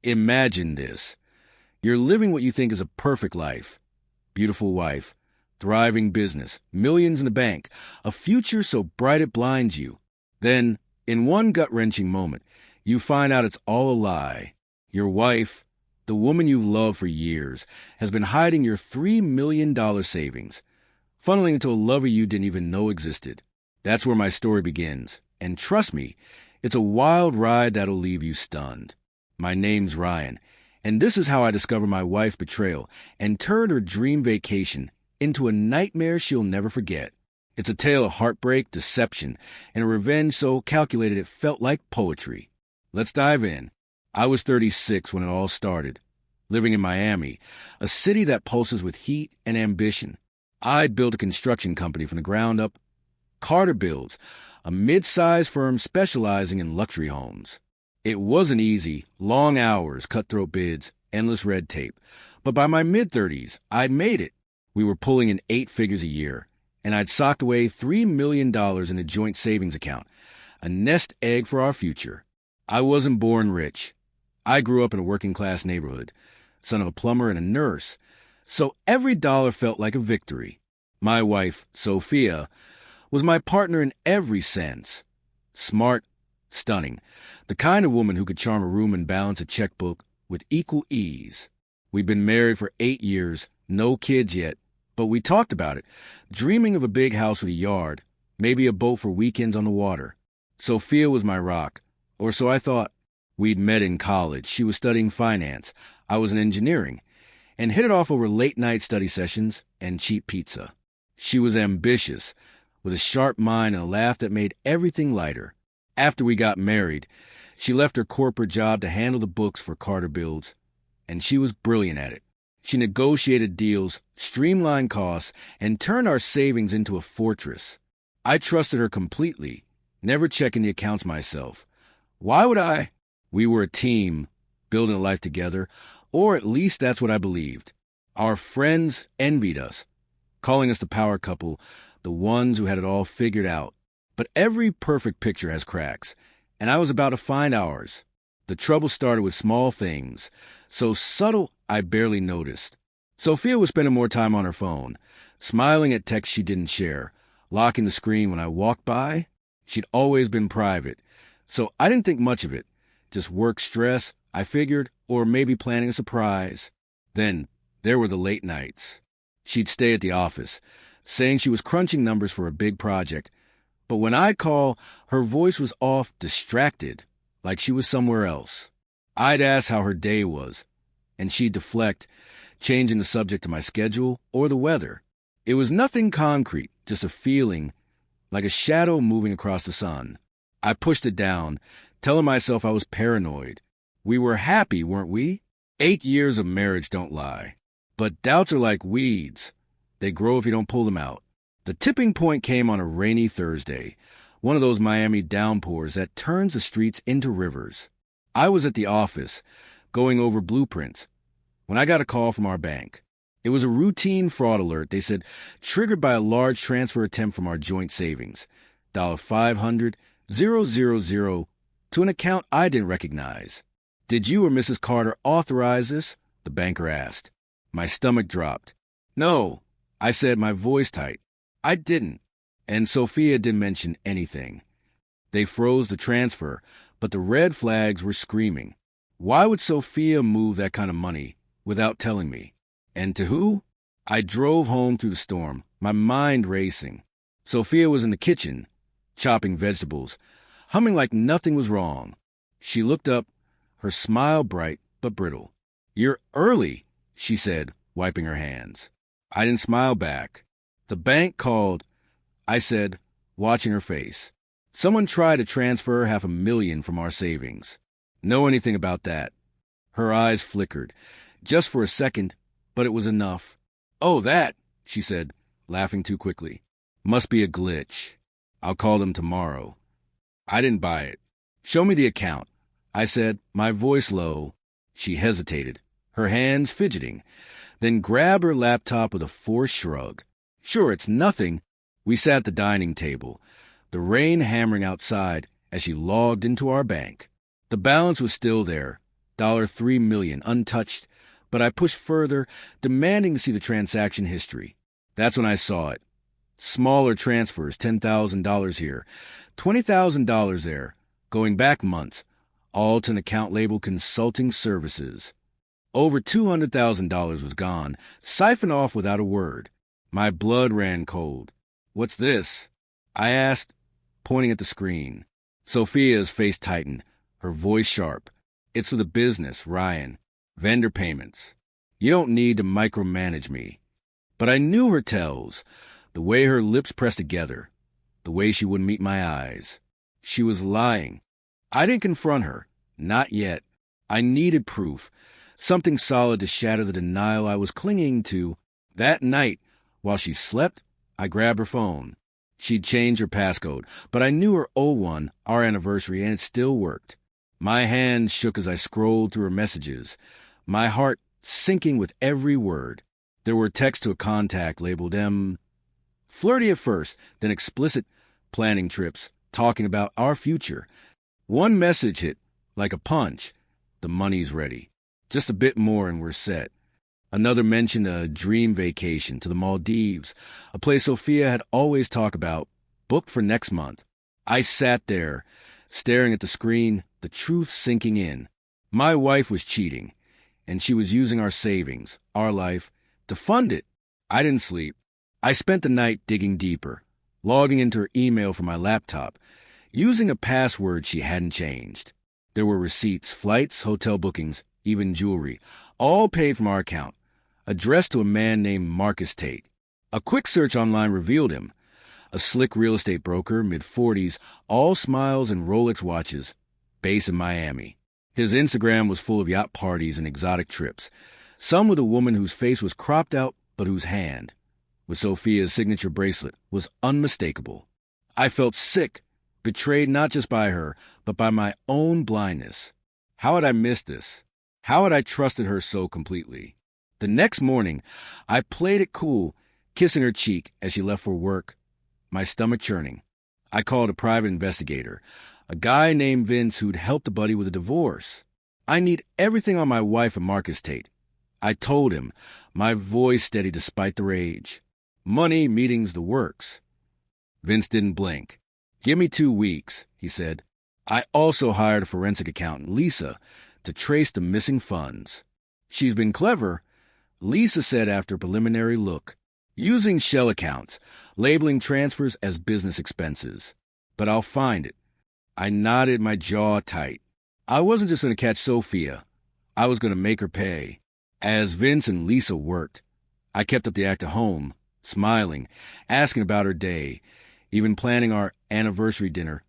Imagine this. You're living what you think is a perfect life. Beautiful wife, thriving business, millions in the bank, a future so bright it blinds you. Then, in one gut-wrenching moment, you find out it's all a lie. Your wife, the woman you've loved for years, has been hiding your $3 million savings, funneling into a lover you didn't even know existed. That's where my story begins. And trust me, it's a wild ride that'll leave you stunned. My name's Ryan, and this is how I discovered my wife's betrayal and turned her dream vacation into a nightmare she'll never forget. It's a tale of heartbreak, deception, and a revenge so calculated it felt like poetry. Let's dive in. I was 36 when it all started, living in Miami, a city that pulses with heat and ambition. I'd built a construction company from the ground up, Carter Builds, a mid-sized firm specializing in luxury homes. It wasn't easy, long hours, cutthroat bids, endless red tape. But by my mid-30s, I'd made it. We were pulling in 8 figures a year, and I'd socked away $3 million in a joint savings account, a nest egg for our future. I wasn't born rich. I grew up in a working-class neighborhood, son of a plumber and a nurse, so every dollar felt like a victory. My wife, Sophia, was my partner in every sense. Smart, stunning, the kind of woman who could charm a room and balance a checkbook with equal ease. We'd been married for 8 years, no kids yet, but we talked about it, dreaming of a big house with a yard, maybe a boat for weekends on the water. Sophia was my rock, or so I thought. We'd met in college. She was studying finance. I was in engineering, and hit it off over late-night study sessions and cheap pizza. She was ambitious, with a sharp mind and a laugh that made everything lighter. After we got married, she left her corporate job to handle the books for Carter Builds, and she was brilliant at it. She negotiated deals, streamlined costs, and turned our savings into a fortress. I trusted her completely, never checking the accounts myself. Why would I? We were a team, building a life together, or at least that's what I believed. Our friends envied us, calling us the power couple, the ones who had it all figured out. But every perfect picture has cracks, and I was about to find ours. The trouble started with small things, so subtle I barely noticed. Sophia was spending more time on her phone, smiling at texts she didn't share, locking the screen when I walked by. She'd always been private, so I didn't think much of it. Just work stress, I figured, or maybe planning a surprise. Then there were the late nights. She'd stay at the office, saying she was crunching numbers for a big project. But when I'd call, her voice was off, distracted, like she was somewhere else. I'd ask how her day was, and she'd deflect, changing the subject to my schedule or the weather. It was nothing concrete, just a feeling, like a shadow moving across the sun. I pushed it down, telling myself I was paranoid. We were happy, weren't we? 8 years of marriage don't lie. But doubts are like weeds. They grow if you don't pull them out. The tipping point came on a rainy Thursday, one of those Miami downpours that turns the streets into rivers. I was at the office, going over blueprints, when I got a call from our bank. It was a routine fraud alert, they said, triggered by a large transfer attempt from our joint savings, $500,000 to an account I didn't recognize. Did you or Mrs. Carter authorize this? The banker asked. My stomach dropped. No, I said, my voice tight. I didn't. And Sophia didn't mention anything. They froze the transfer, but the red flags were screaming. Why would Sophia move that kind of money without telling me? And to who? I drove home through the storm, my mind racing. Sophia was in the kitchen, chopping vegetables, humming like nothing was wrong. She looked up, her smile bright but brittle. You're early, she said, wiping her hands. I didn't smile back. The bank called, I said, watching her face. Someone tried to transfer $500,000 from our savings. Know anything about that? Her eyes flickered, just for a second, but it was enough. Oh, that, she said, laughing too quickly. Must be a glitch. I'll call them tomorrow. I didn't buy it. Show me the account, I said, my voice low. She hesitated, her hands fidgeting, then grabbed her laptop with a forced shrug. Sure, it's nothing. We sat at the dining table, the rain hammering outside as she logged into our bank. The balance was still there, $3 million, untouched, but I pushed further, demanding to see the transaction history. That's when I saw it. Smaller transfers, $10,000 here, $20,000 there, going back months, all to an account labeled consulting services. Over $200,000 was gone, siphoned off without a word. My blood ran cold. "What's this?" I asked, pointing at the screen. Sophia's face tightened, her voice sharp. "It's for the business, Ryan. Vendor payments. You don't need to micromanage me." But I knew her tells, the way her lips pressed together, the way she wouldn't meet my eyes. She was lying. I didn't confront her. Not yet. I needed proof, something solid to shatter the denial I was clinging to. That night, while she slept, I grabbed her phone. She'd changed her passcode, but I knew her old one, our anniversary, and it still worked. My hand shook as I scrolled through her messages, my heart sinking with every word. There were texts to a contact labeled M. Flirty at first, then explicit, planning trips, talking about our future. One message hit, like a punch. "The money's ready. Just a bit more and we're set." Another mentioned a dream vacation to the Maldives, a place Sophia had always talked about, booked for next month. I sat there, staring at the screen, the truth sinking in. My wife was cheating, and she was using our savings, our life, to fund it. I didn't sleep. I spent the night digging deeper, logging into her email from my laptop, using a password she hadn't changed. There were receipts, flights, hotel bookings, even jewelry, all paid from our account, addressed to a man named Marcus Tate. A quick search online revealed him. A slick real estate broker, mid-40s, all smiles and Rolex watches, based in Miami. His Instagram was full of yacht parties and exotic trips, some with a woman whose face was cropped out but whose hand, with Sophia's signature bracelet, was unmistakable. I felt sick, betrayed not just by her, but by my own blindness. How had I missed this? How had I trusted her so completely? The next morning, I played it cool, kissing her cheek as she left for work, my stomach churning. I called a private investigator, a guy named Vince who'd helped a buddy with a divorce. "I need everything on my wife and Marcus Tate." I told him, my voice steady despite the rage. "Money, meetings, the works." Vince didn't blink. "Give me 2 weeks," he said. I also hired a forensic accountant, Lisa, to trace the missing funds. "She's been clever," Lisa said after a preliminary look, "using shell accounts, labeling transfers as business expenses. But I'll find it." I nodded, my jaw tight. I wasn't just going to catch Sophia. I was going to make her pay. As Vince and Lisa worked, I kept up the act at home, smiling, asking about her day, even planning our anniversary dinner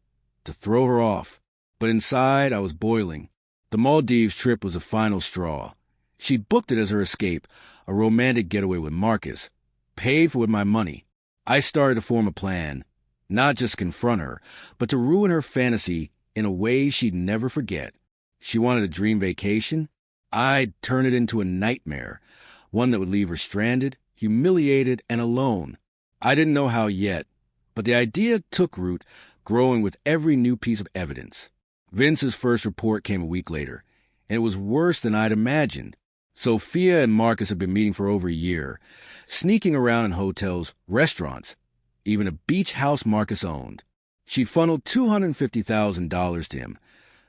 to throw her off. But inside, I was boiling. The Maldives trip was a final straw. She booked it as her escape, a romantic getaway with Marcus, paid for with my money. I started to form a plan, not just confront her, but to ruin her fantasy in a way she'd never forget. She wanted a dream vacation. I'd turn it into a nightmare, one that would leave her stranded, humiliated, and alone. I didn't know how yet, but the idea took root, growing with every new piece of evidence. Vince's first report came a week later, and it was worse than I'd imagined. Sophia and Marcus had been meeting for over a year, sneaking around in hotels, restaurants, even a beach house Marcus owned. She'd funneled $250,000 to him,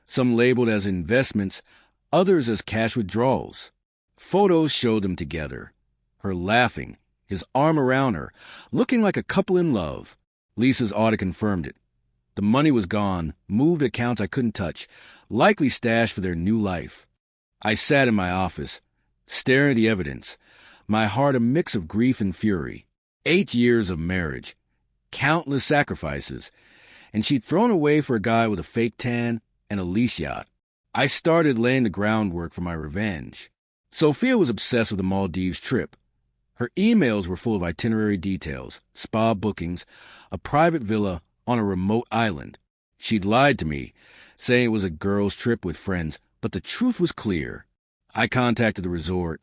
some labeled as investments, others as cash withdrawals. Photos showed them together, her laughing, his arm around her, looking like a couple in love. Lisa's audit confirmed it. The money was gone, moved to accounts I couldn't touch, likely stashed for their new life. I sat in my office, staring at the evidence, my heart a mix of grief and fury. 8 years of marriage, countless sacrifices, and she'd thrown away for a guy with a fake tan and a lease yacht. I started laying the groundwork for my revenge. Sophia was obsessed with the Maldives trip. Her emails were full of itinerary details, spa bookings, a private villa on a remote island. She'd lied to me, saying it was a girls' trip with friends, but the truth was clear. I contacted the resort,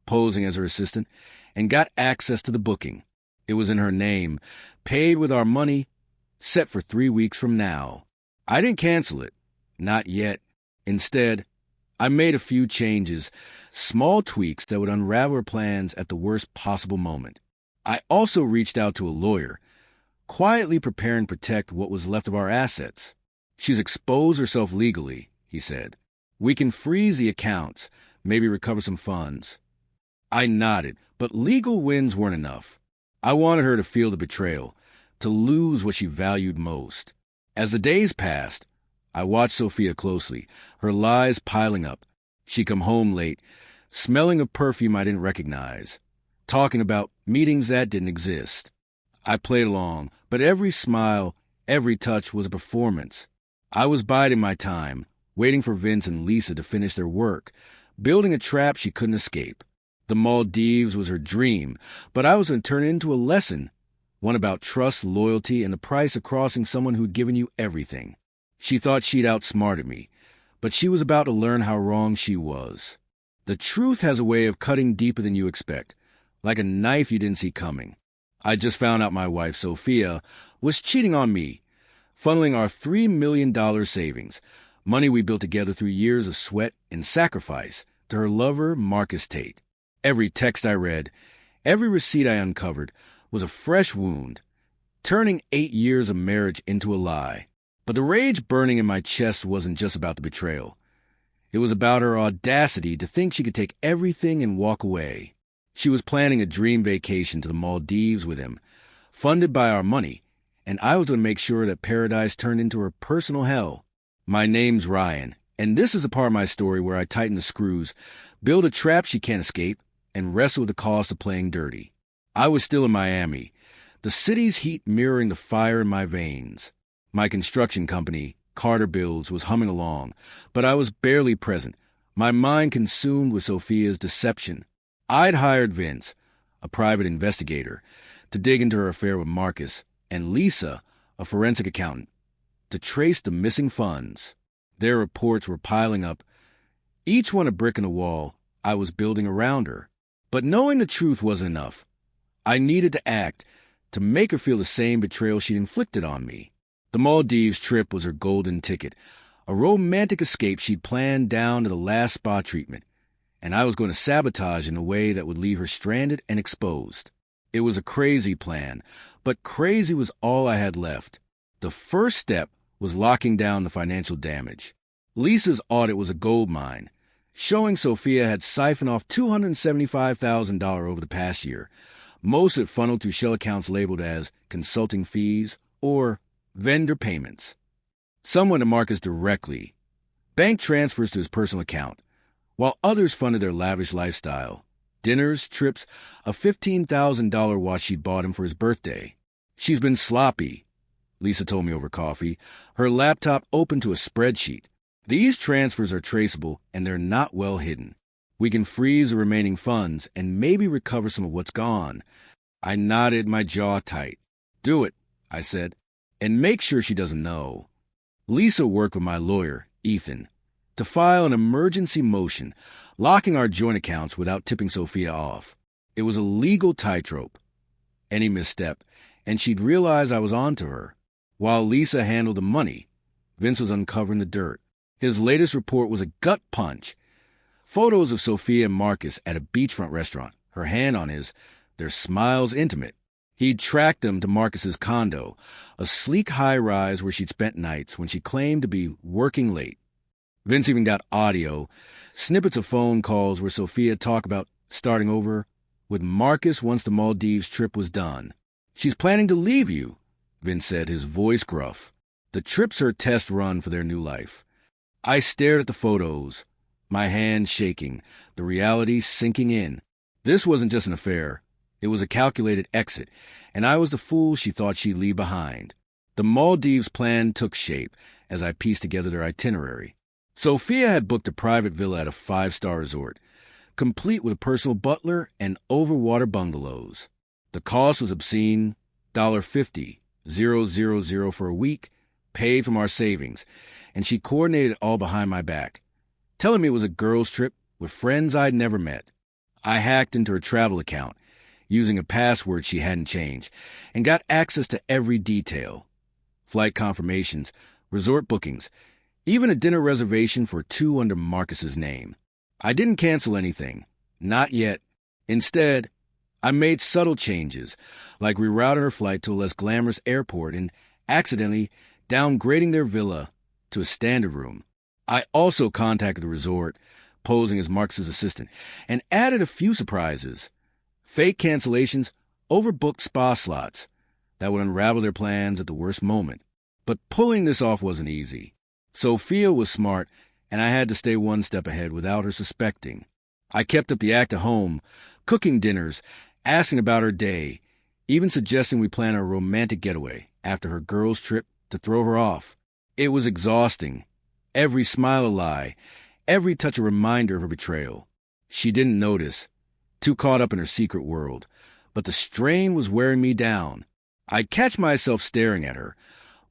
posing as her assistant, and got access to the booking. It was in her name, paid with our money, set for 3 weeks from now. I didn't cancel it. Not yet. Instead, I made a few changes, small tweaks that would unravel her plans at the worst possible moment. I also reached out to a lawyer, quietly preparing to protect what was left of our assets. She's exposed herself legally, he said. We can freeze the accounts, maybe recover some funds. I nodded, but legal wins weren't enough. I wanted her to feel the betrayal, to lose what she valued most. As the days passed, I watched Sophia closely, her lies piling up. She'd come home late, smelling of perfume I didn't recognize, talking about meetings that didn't exist. I played along, but every smile, every touch was a performance. I was biding my time, waiting for Vince and Lisa to finish their work, building a trap she couldn't escape. The Maldives was her dream, but I was going to turn it into a lesson, one about trust, loyalty, and the price of crossing someone who'd given you everything. She thought she'd outsmarted me, but she was about to learn how wrong she was. The truth has a way of cutting deeper than you expect, like a knife you didn't see coming. I just found out my wife, Sophia, was cheating on me, funneling our $3 million savings, money we built together through years of sweat and sacrifice, to her lover, Marcus Tate. Every text I read, every receipt I uncovered, was a fresh wound, turning 8 years of marriage into a lie. But the rage burning in my chest wasn't just about the betrayal. It was about her audacity to think she could take everything and walk away. She was planning a dream vacation to the Maldives with him, funded by our money, and I was going to make sure that paradise turned into her personal hell. My name's Ryan, and this is a part of my story where I tighten the screws, build a trap she can't escape, and wrestle with the cost of playing dirty. I was still in Miami, the city's heat mirroring the fire in my veins. My construction company, Carter Builds, was humming along, but I was barely present, my mind consumed with Sophia's deception. I'd hired Vince, a private investigator, to dig into her affair with Marcus, and Lisa, a forensic accountant, to trace the missing funds. Their reports were piling up, each one a brick in the wall I was building around her. But knowing the truth wasn't enough. I needed to act, to make her feel the same betrayal she'd inflicted on me. The Maldives trip was her golden ticket, a romantic escape she'd planned down to the last spa treatment, and I was going to sabotage in a way that would leave her stranded and exposed. It was a crazy plan, but crazy was all I had left. The first step was locking down the financial damage. Lisa's audit was a gold mine, showing Sophia had siphoned off $275,000 over the past year, most of it funneled through shell accounts labeled as consulting fees or vendor payments. Some went to Marcus directly, bank transfers to his personal account, while others funded their lavish lifestyle. Dinners, trips, a $15,000 watch she'd bought him for his birthday. She's been sloppy, Lisa told me over coffee, her laptop open to a spreadsheet. These transfers are traceable, and they're not well hidden. We can freeze the remaining funds and maybe recover some of what's gone. I nodded, my jaw tight. Do it, I said, and make sure she doesn't know. Lisa worked with my lawyer, Ethan, to file an emergency motion, locking our joint accounts without tipping Sophia off. It was a legal tightrope. Any misstep, and she'd realize I was onto her. While Lisa handled the money, Vince was uncovering the dirt. His latest report was a gut punch. Photos of Sophia and Marcus at a beachfront restaurant, her hand on his, their smiles intimate. He'd tracked them to Marcus's condo, a sleek high-rise where she'd spent nights when she claimed to be working late. Vince even got audio, snippets of phone calls where Sophia talked about starting over with Marcus once the Maldives trip was done. She's planning to leave you, Vince said, his voice gruff. The trip's her test run for their new life. I stared at the photos, my hands shaking, the reality sinking in. This wasn't just an affair. It was a calculated exit, and I was the fool she thought she'd leave behind. The Maldives plan took shape as I pieced together their itinerary. Sophia had booked a private villa at a 5-star resort, complete with a personal butler and overwater bungalows. The cost was obscene, $50,000 for a week, paid from our savings, and she coordinated it all behind my back, telling me it was a girls' trip with friends I'd never met. I hacked into her travel account, using a password she hadn't changed, and got access to every detail. Flight confirmations, resort bookings, even a dinner reservation for two under Marcus's name. I didn't cancel anything. Not yet. Instead, I made subtle changes, like rerouting her flight to a less glamorous airport and accidentally downgrading their villa to a standard room. I also contacted the resort, posing as Marcus's assistant, and added a few surprises. Fake cancellations, overbooked spa slots that would unravel their plans at the worst moment. But pulling this off wasn't easy. Sophia was smart, and I had to stay one step ahead without her suspecting. I kept up the act at home, cooking dinners, asking about her day, even suggesting we plan a romantic getaway after her girls' trip to throw her off. It was exhausting. Every smile a lie, every touch a reminder of her betrayal. She didn't notice, too caught up in her secret world, but the strain was wearing me down. I'd catch myself staring at her,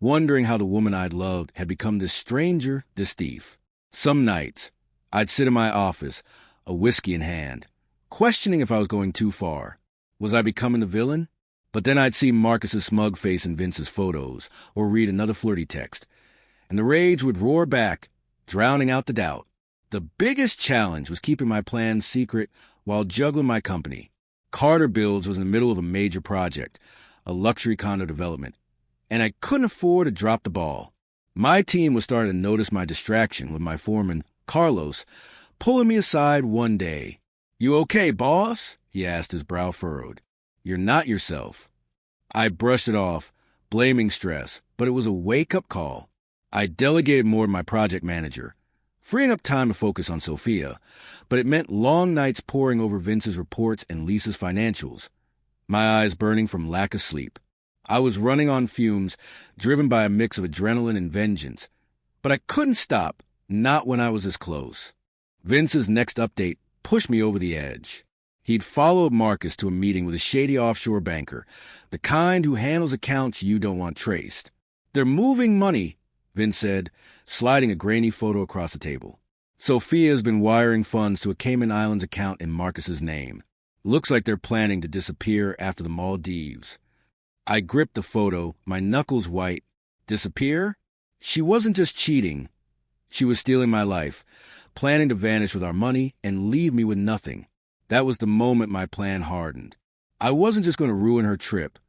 wondering how the woman I'd loved had become this stranger, this thief. Some nights, I'd sit in my office, a whiskey in hand, questioning if I was going too far. Was I becoming the villain? But then I'd see Marcus's smug face in Vince's photos, or read another flirty text, and the rage would roar back, drowning out the doubt. The biggest challenge was keeping my plans secret while juggling my company. Carter Builds was in the middle of a major project, a luxury condo development, and I couldn't afford to drop the ball. My team was starting to notice my distraction, with my foreman, Carlos, pulling me aside one day. "You okay, boss?" he asked, his brow furrowed. "You're not yourself." I brushed it off, blaming stress, but it was a wake-up call. I delegated more to my project manager, freeing up time to focus on Sophia, but it meant long nights poring over Vince's reports and Lisa's financials, my eyes burning from lack of sleep. I was running on fumes, driven by a mix of adrenaline and vengeance, but I couldn't stop, not when I was this close. Vince's next update pushed me over the edge. He'd followed Marcus to a meeting with a shady offshore banker, the kind who handles accounts you don't want traced. "They're moving money," Vince said, sliding a grainy photo across the table. "Sophia's been wiring funds to a Cayman Islands account in Marcus's name. Looks like they're planning to disappear after the Maldives." I gripped the photo, my knuckles white. Disappear? She wasn't just cheating. She was stealing my life, planning to vanish with our money and leave me with nothing. That was the moment my plan hardened. I wasn't just going to ruin her trip.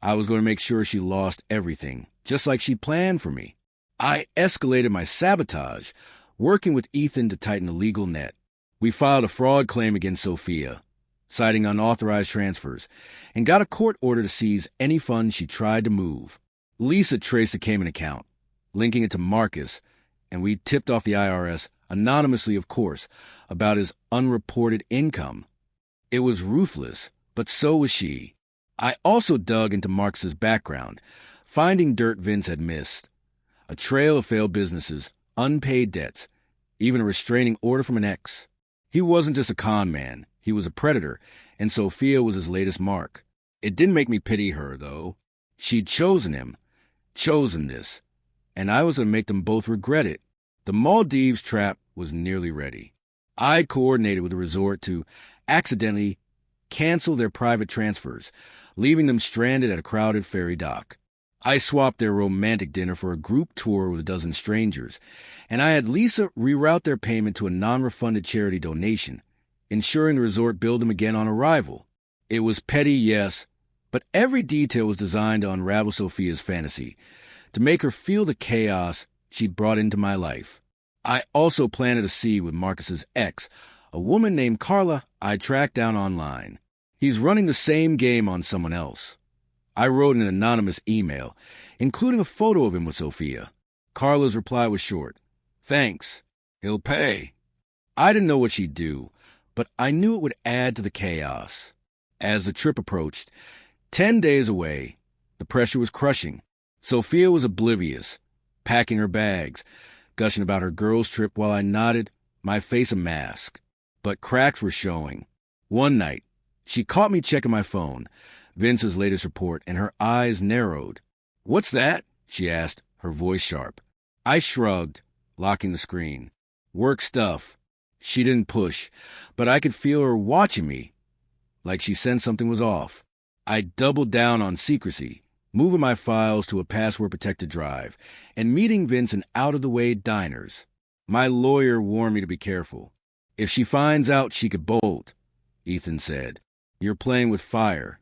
I was going to make sure she lost everything, just like she planned for me. I escalated my sabotage, working with Ethan to tighten the legal net. We filed a fraud claim against Sophia, citing unauthorized transfers, and got a court order to seize any funds she tried to move. Lisa traced the Cayman account, linking it to Marcus, and we tipped off the IRS, anonymously of course, about his unreported income. It was ruthless, but so was she. I also dug into Marcus's background, finding dirt Vince had missed. A trail of failed businesses, unpaid debts, even a restraining order from an ex. He wasn't just a con man, he was a predator, and Sophia was his latest mark. It didn't make me pity her, though. She'd chosen him, chosen this, and I was going to make them both regret it. The Maldives trap was nearly ready. I coordinated with the resort to accidentally cancel their private transfers, leaving them stranded at a crowded ferry dock. I swapped their romantic dinner for a group tour with a dozen strangers, and I had Lisa reroute their payment to a non-refunded charity donation, ensuring the resort billed them again on arrival. It was petty, yes, but every detail was designed to unravel Sophia's fantasy, to make her feel the chaos she'd brought into my life. I also planted a seed with Marcus's ex, a woman named Carla I tracked down online. He's running the same game on someone else. I wrote an anonymous email, including a photo of him with Sophia. Carla's reply was short. "Thanks. He'll pay." I didn't know what she'd do, but I knew it would add to the chaos. As the trip approached, 10 days away, the pressure was crushing. Sophia was oblivious, packing her bags, gushing about her girls' trip while I nodded, my face a mask. But cracks were showing. One night, she caught me checking my phone, Vince's latest report, and her eyes narrowed. "What's that?" she asked, her voice sharp. I shrugged, locking the screen. "Work stuff." She didn't push, but I could feel her watching me, like she sensed something was off. I doubled down on secrecy, moving my files to a password-protected drive, and meeting Vince in out-of-the-way diners. My lawyer warned me to be careful. If she finds out, she could bolt, Ethan said. You're playing with fire.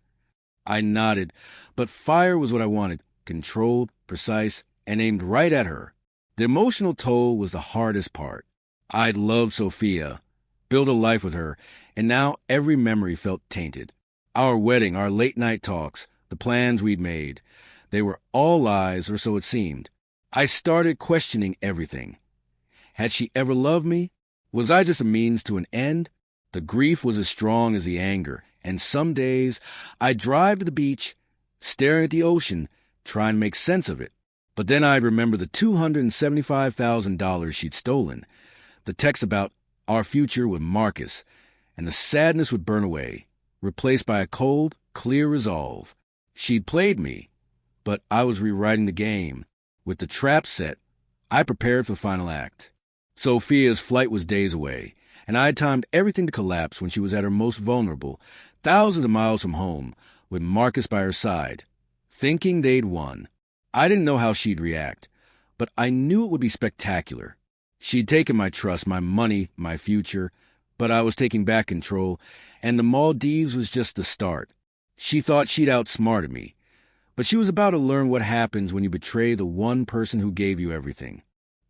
I nodded, but fire was what I wanted, controlled, precise, and aimed right at her. The emotional toll was the hardest part. I'd loved Sophia, built a life with her, and now every memory felt tainted. Our wedding, our late-night talks, the plans we'd made, they were all lies, or so it seemed. I started questioning everything. Had she ever loved me? Was I just a means to an end? The grief was as strong as the anger, and some days I'd drive to the beach, staring at the ocean, trying to make sense of it. But then I'd remember the $275,000 she'd stolen, the text about our future with Marcus, and the sadness would burn away, replaced by a cold, clear resolve. She'd played me, but I was rewriting the game. With the trap set, I prepared for the final act. Sophia's flight was days away, and I had timed everything to collapse when she was at her most vulnerable, thousands of miles from home, with Marcus by her side, thinking they'd won. I didn't know how she'd react, but I knew it would be spectacular. She'd taken my trust, my money, my future, but I was taking back control, and the Maldives was just the start. She thought she'd outsmarted me, but she was about to learn what happens when you betray the one person who gave you everything.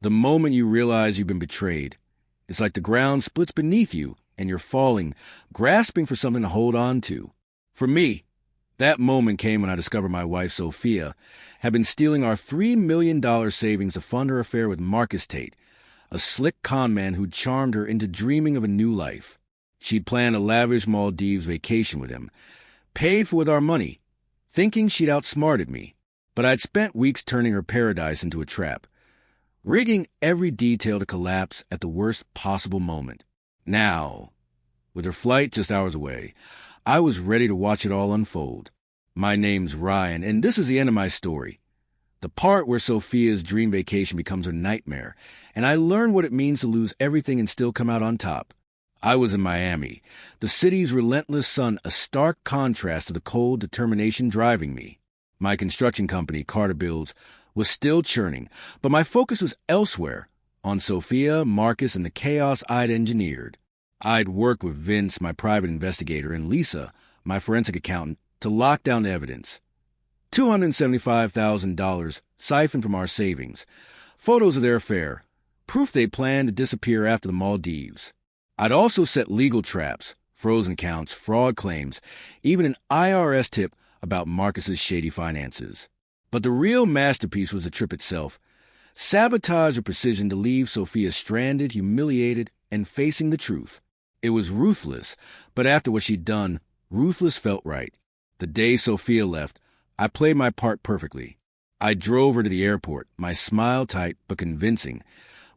The moment you realize you've been betrayed, it's like the ground splits beneath you and you're falling, grasping for something to hold on to. For me, that moment came when I discovered my wife, Sophia, had been stealing our $3 million savings to fund her affair with Marcus Tate, a slick con man who'd charmed her into dreaming of a new life. She'd planned a lavish Maldives vacation with him, paid for with our money, thinking she'd outsmarted me. But I'd spent weeks turning her paradise into a trap, rigging every detail to collapse at the worst possible moment. Now, with her flight just hours away, I was ready to watch it all unfold. My name's Ryan, and this is the end of my story. The part where Sophia's dream vacation becomes her nightmare, and I learn what it means to lose everything and still come out on top. I was in Miami, the city's relentless sun a stark contrast to the cold determination driving me. My construction company, Carter Builds, was still churning, but my focus was elsewhere, on Sophia, Marcus, and the chaos I'd engineered. I'd worked with Vince, my private investigator, and Lisa, my forensic accountant, to lock down evidence. $275,000 siphoned from our savings, photos of their affair, proof they planned to disappear after the Maldives. I'd also set legal traps, frozen accounts, fraud claims, even an IRS tip about Marcus's shady finances. But the real masterpiece was the trip itself. Sabotage with precision to leave Sophia stranded, humiliated, and facing the truth. It was ruthless, but after what she'd done, ruthless felt right. The day Sophia left, I played my part perfectly. I drove her to the airport, my smile tight but convincing,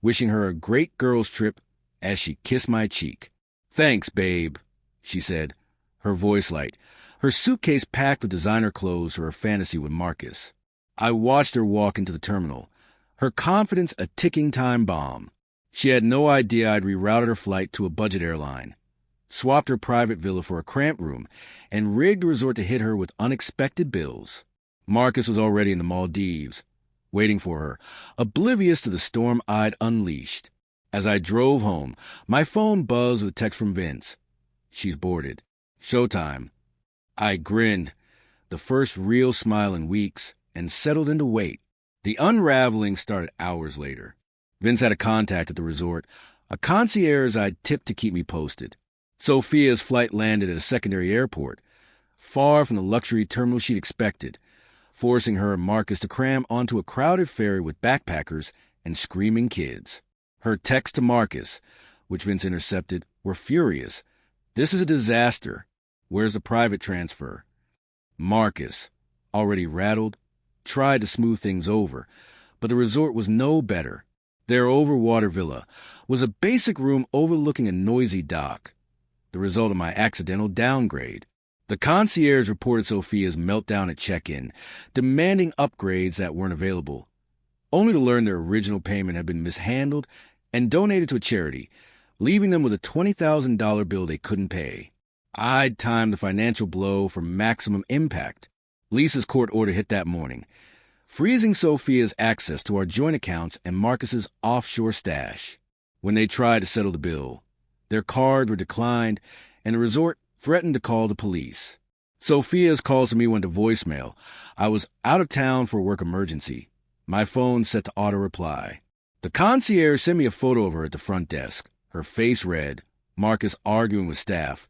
wishing her a great girls' trip as she kissed my cheek. "Thanks, babe," she said, her voice light, her suitcase packed with designer clothes for her fantasy with Marcus. I watched her walk into the terminal, her confidence a ticking time bomb. She had no idea I'd rerouted her flight to a budget airline, swapped her private villa for a cramped room, and rigged the resort to hit her with unexpected bills. Marcus was already in the Maldives, waiting for her, oblivious to the storm I'd unleashed. As I drove home, my phone buzzed with a text from Vince. "She's boarded. Showtime." I grinned, the first real smile in weeks, and settled into wait. The unraveling started hours later. Vince had a contact at the resort, a concierge I'd tipped to keep me posted. Sophia's flight landed at a secondary airport, far from the luxury terminal she'd expected, forcing her and Marcus to cram onto a crowded ferry with backpackers and screaming kids. Her texts to Marcus, which Vince intercepted, were furious. "This is a disaster. Where's the private transfer?" Marcus, already rattled, tried to smooth things over, but the resort was no better. Their overwater villa was a basic room overlooking a noisy dock, the result of my accidental downgrade. The concierge reported Sophia's meltdown at check-in, demanding upgrades that weren't available, only to learn their original payment had been mishandled and donated to a charity, leaving them with a $20,000 bill they couldn't pay. I'd timed the financial blow for maximum impact. Lisa's court order hit that morning, freezing Sophia's access to our joint accounts and Marcus's offshore stash. When they tried to settle the bill, their cards were declined, and the resort threatened to call the police. Sophia's calls to me went to voicemail. I was out of town for a work emergency. My phone set to auto-reply. The concierge sent me a photo of her at the front desk, her face red, Marcus arguing with staff,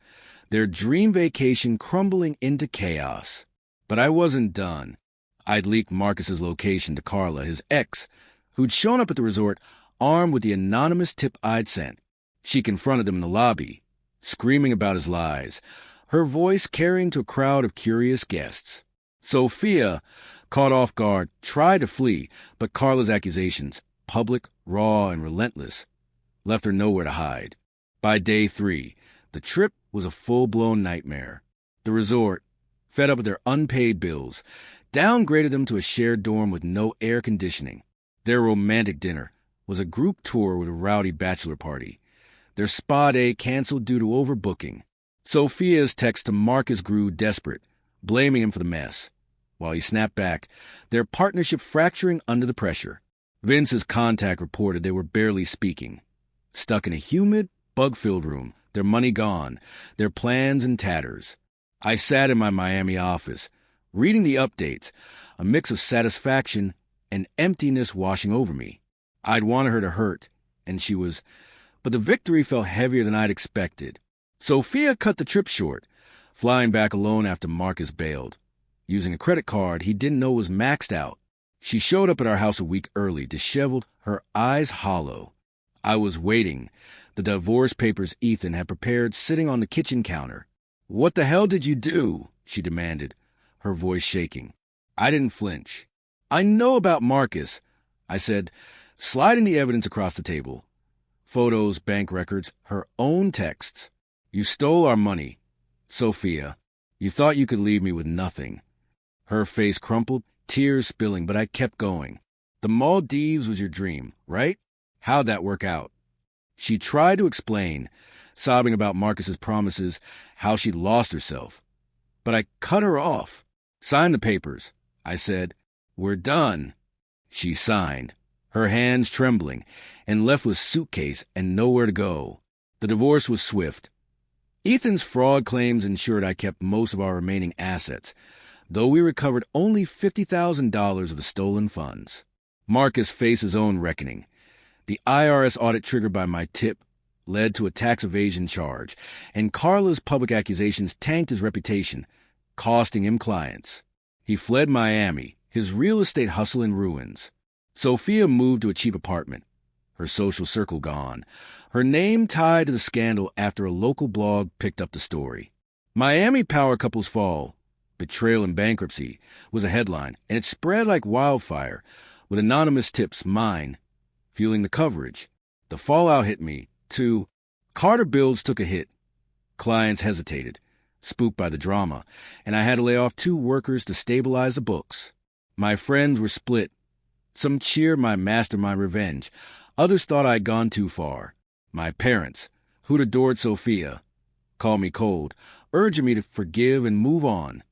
their dream vacation crumbling into chaos. But I wasn't done. I'd leaked Marcus's location to Carla, his ex, who'd shown up at the resort armed with the anonymous tip I'd sent. She confronted him in the lobby, screaming about his lies, her voice carrying to a crowd of curious guests. Sophia, caught off guard, tried to flee, but Carla's accusations, public, raw, and relentless, left her nowhere to hide. By day 3, the trip was a full-blown nightmare. The resort, fed up with their unpaid bills, downgraded them to a shared dorm with no air conditioning. Their romantic dinner was a group tour with a rowdy bachelor party. Their spa day canceled due to overbooking. Sophia's text to Marcus grew desperate, blaming him for the mess. While he snapped back, their partnership fracturing under the pressure. Vince's contact reported they were barely speaking. Stuck in a humid, bug-filled room, their money gone, their plans in tatters. I sat in my Miami office, reading the updates, a mix of satisfaction and emptiness washing over me. I'd wanted her to hurt, and she was, but the victory felt heavier than I'd expected. Sophia cut the trip short, flying back alone after Marcus bailed, using a credit card he didn't know was maxed out. She showed up at our house a week early, disheveled, her eyes hollow. I was waiting, the divorce papers Ethan had prepared sitting on the kitchen counter. "What the hell did you do?" she demanded, her voice shaking. I didn't flinch. "I know about Marcus," I said, sliding the evidence across the table. Photos, bank records, her own texts. "You stole our money. Sophia, you thought you could leave me with nothing." Her face crumpled, tears spilling, but I kept going. "The Maldives was your dream, right? How'd that work out?" She tried to explain, sobbing about Marcus's promises, how she'd lost herself. But I cut her off. "Sign the papers," I said. "We're done." She signed, her hands trembling, and left with suitcase and nowhere to go. The divorce was swift. Ethan's fraud claims ensured I kept most of our remaining assets, though we recovered only $50,000 of the stolen funds. Marcus faced his own reckoning. The IRS audit triggered by my tip led to a tax evasion charge, and Carla's public accusations tanked his reputation, costing him clients. He fled Miami, his real estate hustle in ruins. Sophia moved to a cheap apartment, her social circle gone, her name tied to the scandal after a local blog picked up the story. "Miami power couples fall. Betrayal and bankruptcy" was a headline, and it spread like wildfire, with anonymous tips, mine, fueling the coverage. The fallout hit me, too. Carter Builds took a hit. Clients hesitated, spooked by the drama, and I had to lay off 2 workers to stabilize the books. My friends were split. Some cheered my mastermind revenge. Others thought I'd gone too far. My parents, who'd adored Sophia, called me cold, urging me to forgive and move on.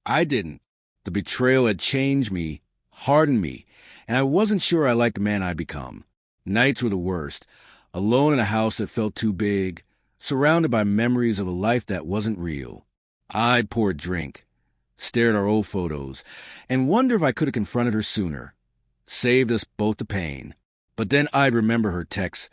I didn't. The betrayal had changed me, hardened me, and I wasn't sure I liked the man I'd become. Nights were the worst, alone in a house that felt too big, surrounded by memories of a life that wasn't real. I'd pour a drink, stare at our old photos, and wonder if I could have confronted her sooner, saved us both the pain. But then I'd remember her texts,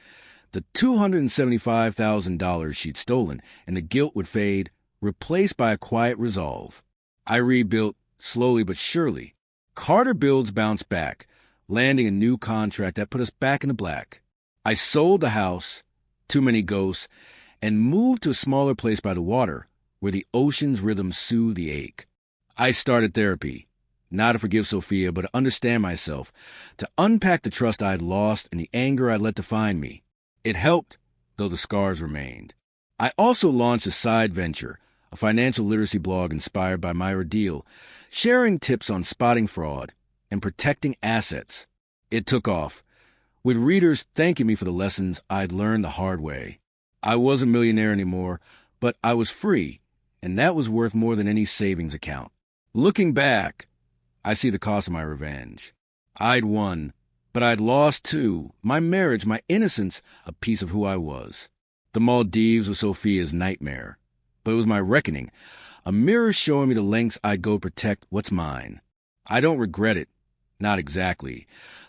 the $275,000 she'd stolen, and the guilt would fade, replaced by a quiet resolve. I rebuilt, slowly but surely. Carter Builds bounced back, landing a new contract that put us back in the black. I sold the house, too many ghosts, and moved to a smaller place by the water, where the ocean's rhythm soothed the ache. I started therapy, not to forgive Sophia, but to understand myself, to unpack the trust I'd lost and the anger I'd let define me. It helped, though the scars remained. I also launched a side venture, a financial literacy blog inspired by my ordeal, sharing tips on spotting fraud and protecting assets. It took off, with readers thanking me for the lessons I'd learned the hard way. I wasn't a millionaire anymore, but I was free, and that was worth more than any savings account. Looking back, I see the cost of my revenge. I'd won, but I'd lost too. My marriage, my innocence, a piece of who I was. The Maldives was Sophia's nightmare, but it was my reckoning, a mirror showing me the lengths I'd go to protect what's mine. I don't regret it, not exactly,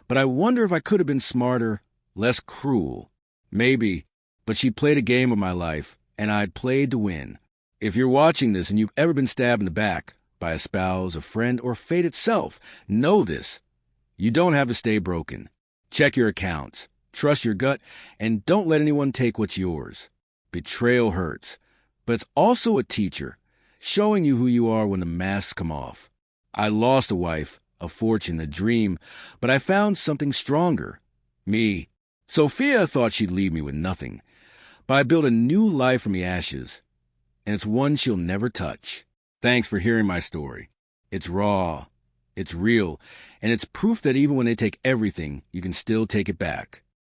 but I wonder if I could have been smarter, less cruel. Maybe, but she played a game of my life, and I'd played to win. If you're watching this and you've ever been stabbed in the back by a spouse, a friend, or fate itself, know this. You don't have to stay broken. Check your accounts, trust your gut, and don't let anyone take what's yours. Betrayal hurts, but it's also a teacher, showing you who you are when the masks come off. I lost a wife, a fortune, a dream, but I found something stronger. Me. Sophia thought she'd leave me with nothing, but I built a new life from the ashes, and it's one she'll never touch. Thanks for hearing my story. It's raw, it's real, and it's proof that even when they take everything, you can still take it back.